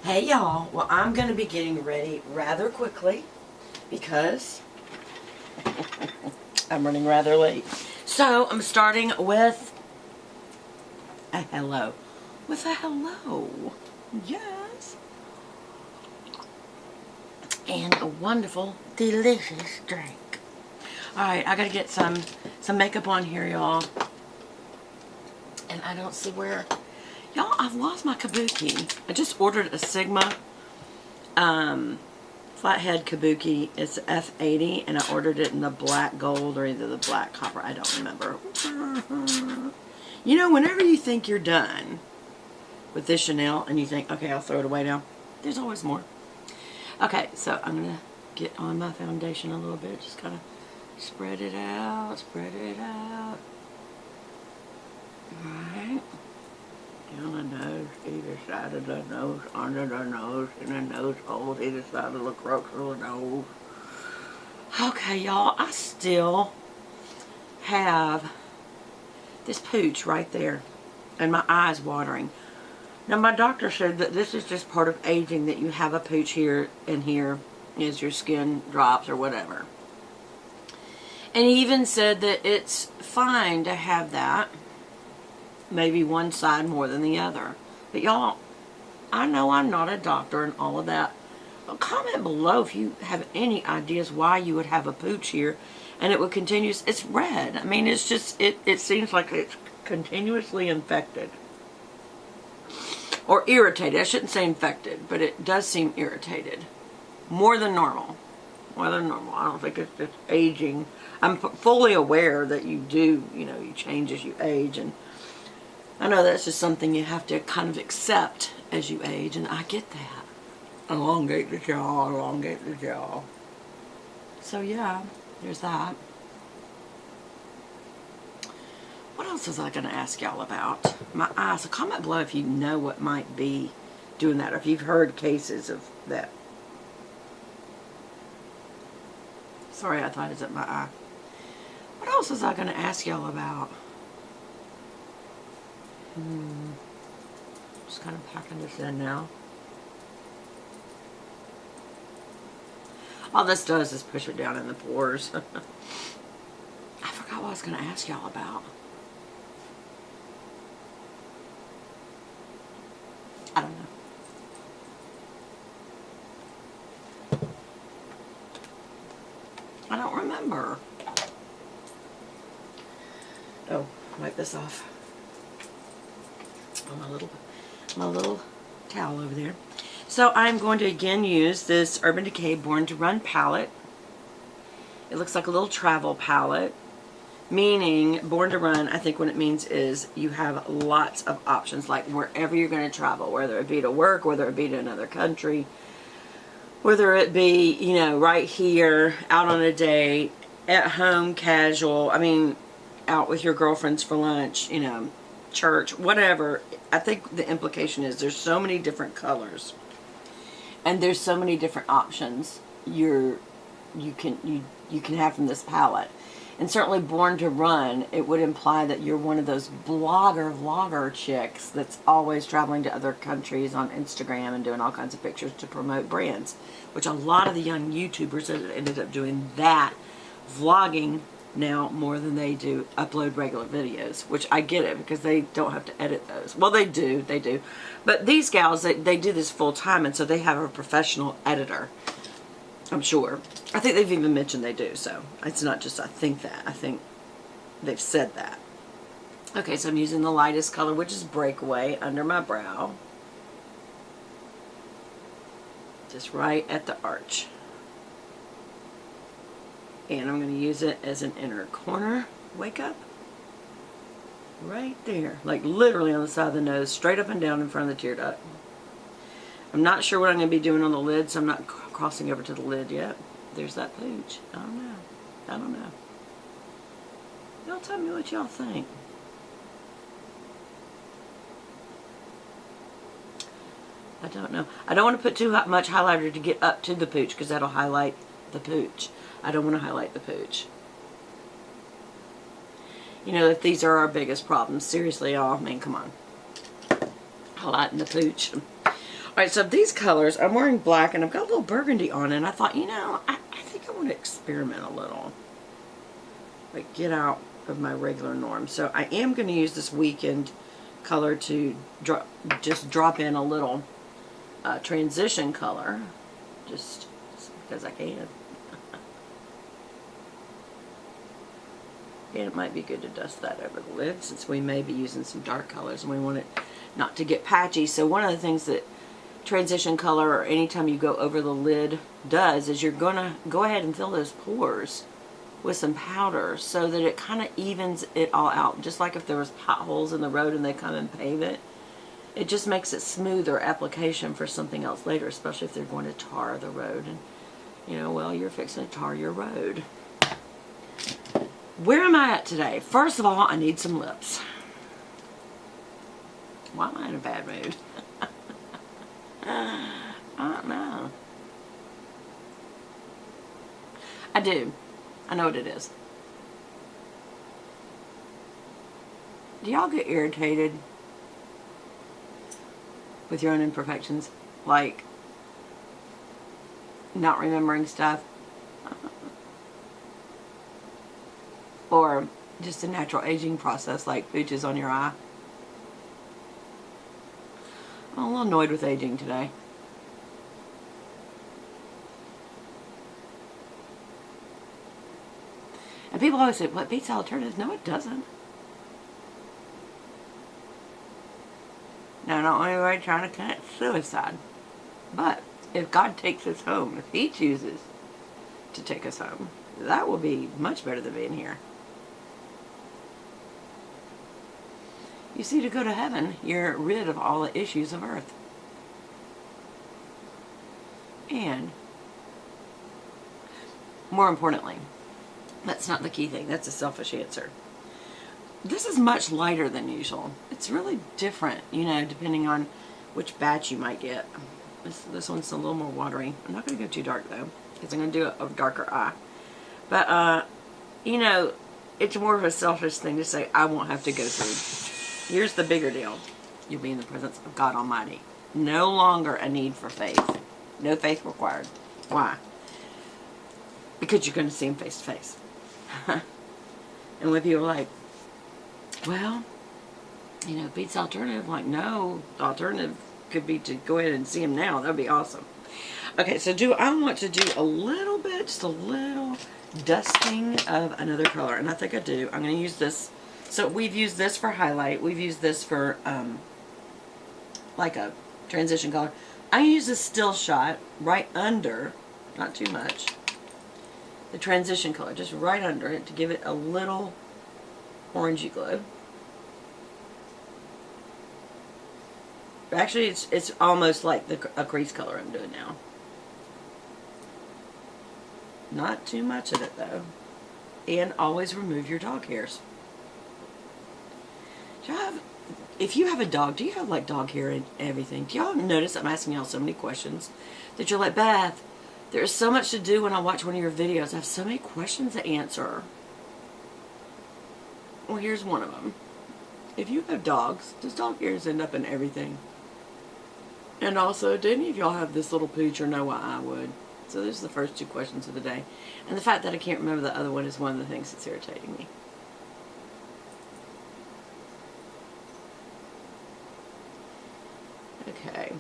Hey y'all, well I'm going to be getting ready rather quickly because I'm running rather late. So I'm starting with a hello. With a hello. Yes. And a wonderful, delicious drink. Alright, I got to get some makeup on here, y'all. And I don't see where... Y'all, I've lost my kabuki. I just ordered a Sigma flathead kabuki. It's F80, and I ordered it in the black gold or either the black copper. I don't remember. You know, whenever you think you're done with this Chanel and you think, okay, I'll throw it away now, there's always more. Okay, so I'm going to get on my foundation a little bit. Just kind of spread it out, spread it out. Alright. Down the nose, either side of the nose, under the nose, in the nose hole, either side of the crux of the nose. Okay, y'all, I still have this pooch right there, and my eye's watering. Now, my doctor said that this is just part of aging, that you have a pooch here and here as your skin drops or whatever. And he even said that it's fine to have that. Maybe one side more than the other. But y'all, I know I'm not a doctor and all of that. But comment below if you have any ideas why you would have a pooch here and it would continue. It's red. I mean, it's just, it seems like it's continuously infected. Or irritated. I shouldn't say infected, but it does seem irritated. More than normal. More than normal. I don't think it's just aging. I'm fully aware that you do, you know, you change as you age, and I know that's just something you have to kind of accept as you age, and I get that. Elongate the jaw, elongate the jaw. So yeah, there's that. What else was I going to ask y'all about? My eyes. So comment below if you know what might be doing that, or if you've heard cases of that. Sorry, I thought it was at my eye. What else was I going to ask y'all about? Just kind of packing this in now. All this does is push it down in the pores. I forgot what I was going to ask y'all about. I don't know. I don't remember. Oh, wipe this off. My little towel over there. So I'm going to again use this Urban Decay Born to Run palette. It looks like a little travel palette, meaning Born to Run, I think what it means is you have lots of options, like wherever you're going to travel, whether it be to work, whether it be to another country, whether it be, you know, right here, out on a date, at home, casual, I mean, out with your girlfriends for lunch, you know, church, whatever. I think the implication is there's so many different colors and there's so many different options you can have from this palette. And certainly Born to Run, it would imply that you're one of those vlogger chicks that's always traveling to other countries on Instagram and doing all kinds of pictures to promote brands, which a lot of the young YouTubers have ended up doing that, vlogging now more than they do upload regular videos, which I get it because they don't have to edit those. Well, they do. But these gals, they do this full time, and so they have a professional editor, I'm sure. I think they've even mentioned they do, so it's not just I think that. I think they've said that. Okay, so I'm using the lightest color, which is Breakaway, under my brow. Just right at the arch. And I'm going to use it as an inner corner. Wake up. Right there. Like literally on the side of the nose, straight up and down in front of the tear duct. I'm not sure what I'm going to be doing on the lid, so I'm not crossing over to the lid yet. There's that pooch. I don't know. I don't know. Y'all tell me what y'all think. I don't know. I don't want to put too much highlighter to get up to the pooch because that'll highlight the pooch. I don't want to highlight the pooch. You know that these are our biggest problems. Seriously, y'all. I mean, come on. Highlighting the pooch. Alright, so these colors, I'm wearing black and I've got a little burgundy on it. And I thought, you know, I think I want to experiment a little. Like, get out of my regular norm. So I am going to use this weekend color to just drop in a little transition color. Just because I can. And it might be good to dust that over the lid since we may be using some dark colors and we want it not to get patchy. So one of the things that transition color or anytime you go over the lid does is you're going to go ahead and fill those pores with some powder so that it kind of evens it all out. Just like if there was potholes in the road and they come and pave it. It just makes it smoother application for something else later, especially if they're going to tar the road. And, you know, well, you're fixing to tar your road. Where am I at today? First of all, I need some lips. Why am I in a bad mood? I don't know. I do. I know what it is. Do y'all get irritated with your own imperfections? Like, not remembering stuff? Or just a natural aging process like pooches on your eye? I'm a little annoyed with aging today. And people always say, what beats alternatives? No, it doesn't. Now, not only am I trying to commit suicide, but if God takes us home, if He chooses to take us home, that will be much better than being here. You see, to go to heaven, you're rid of all the issues of earth. And, more importantly, that's not the key thing. That's a selfish answer. This is much lighter than usual. It's really different, you know, depending on which batch you might get. This one's a little more watery. I'm not going to go too dark, though, because I'm going to do a darker eye. But, you know, it's more of a selfish thing to say, I won't have to go through. Here's the bigger deal. You'll be in the presence of God Almighty. No longer a need for faith. No faith required. Why? Because you're going to see Him face to face. And when people are like, well, you know, beats alternative. Like, no, the alternative could be to go ahead and see Him now. That would be awesome. Okay, so I want to do a little bit, just a little dusting of another color. And I think I do. I'm going to use this. So we've used this for highlight. We've used this for like a transition color. I use a still shot right under, not too much, the transition color, just right under it to give it a little orangey glow. Actually, it's almost like a crease color I'm doing now. Not too much of it though. And always remove your dog hairs. If you have a dog, do you have like dog hair and everything? Do y'all notice I'm asking y'all so many questions that you're like, Beth, there's so much to do when I watch one of your videos. I have so many questions to answer. Well, here's one of them. If you have dogs, does dog hairs end up in everything? And also, do any of y'all have this little pooch or know why I would? So those are the first two questions of the day. And the fact that I can't remember the other one is one of the things that's irritating me. Okay.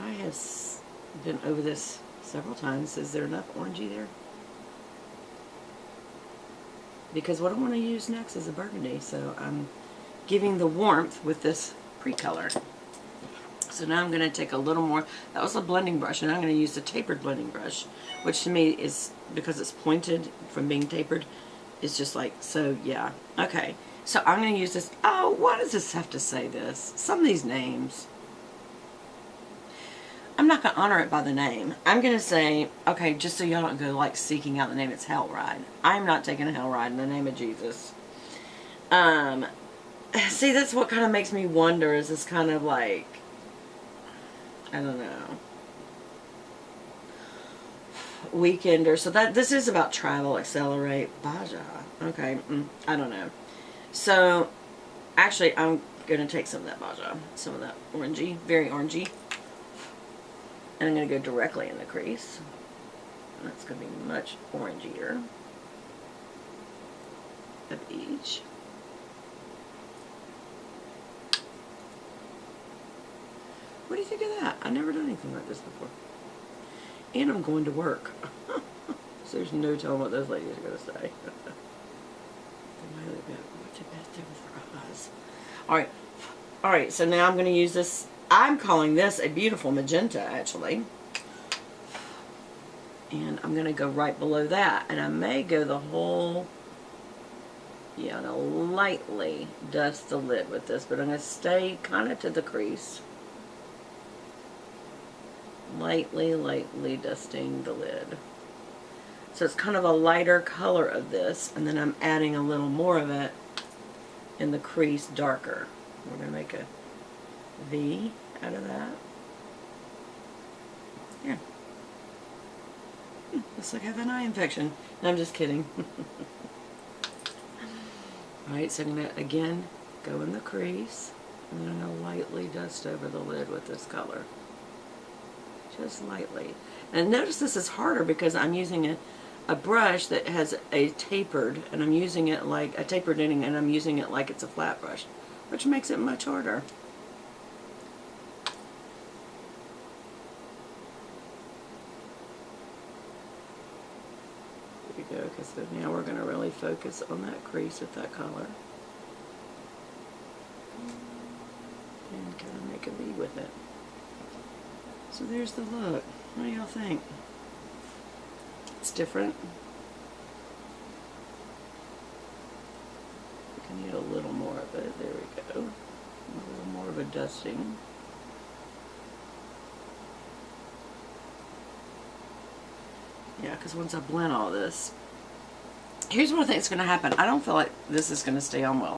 I have been over this several times. Is there enough orangey there? Because what I want to use next is a burgundy, so I'm giving the warmth with this pre-color. So now I'm going to take a little more. That was a blending brush, and I'm going to use the tapered blending brush, which to me is, because it's pointed from being tapered, is just like, so yeah. Okay, so I'm going to use this. Oh, why does this have to say this? Some of these names. I'm not going to honor it by the name. I'm going to say, okay, just so y'all don't go like seeking out the name, it's Hell Ride. I'm not taking a Hell Ride in the name of Jesus. See, that's what kind of makes me wonder, is this kind of like, I don't know, weekender. So that this is about travel, accelerate, Baja. Okay, I don't know. So actually, I'm going to take some of that magenta, some of that orangey, very orangey, and I'm going to go directly in the crease. And that's going to be much orangier of each. What do you think of that? I've never done anything like this before. And I'm going to work. So there's no telling what those ladies are going to say. Alright. Alright, so now I'm going to use this. I'm calling this a beautiful magenta, actually. And I'm going to go right below that. And I may go the whole... Yeah, I'm going to lightly dust the lid with this. But I'm going to stay kind of to the crease. Lightly dusting the lid. So it's kind of a lighter color of this. And then I'm adding a little more of it in the crease darker. We're going to make a V out of that. Yeah. Looks like I have an eye infection. No, I'm just kidding. Alright, so I'm going to, again, go in the crease. And then I'm going to lightly dust over the lid with this color. Just lightly. And notice this is harder because I'm using a brush that has a tapered, and I'm using it like a tapered ending, and I'm using it like it's a flat brush, which makes it much harder. There you go, because now we're going to really focus on that crease with that color. And kind of make a V with it. So there's the look. What do y'all think? It's different. We can need a little more of it. There we go. A little more of a dusting. Yeah, because once I blend all this, here's what I think is going to happen. I don't feel like this is going to stay on well.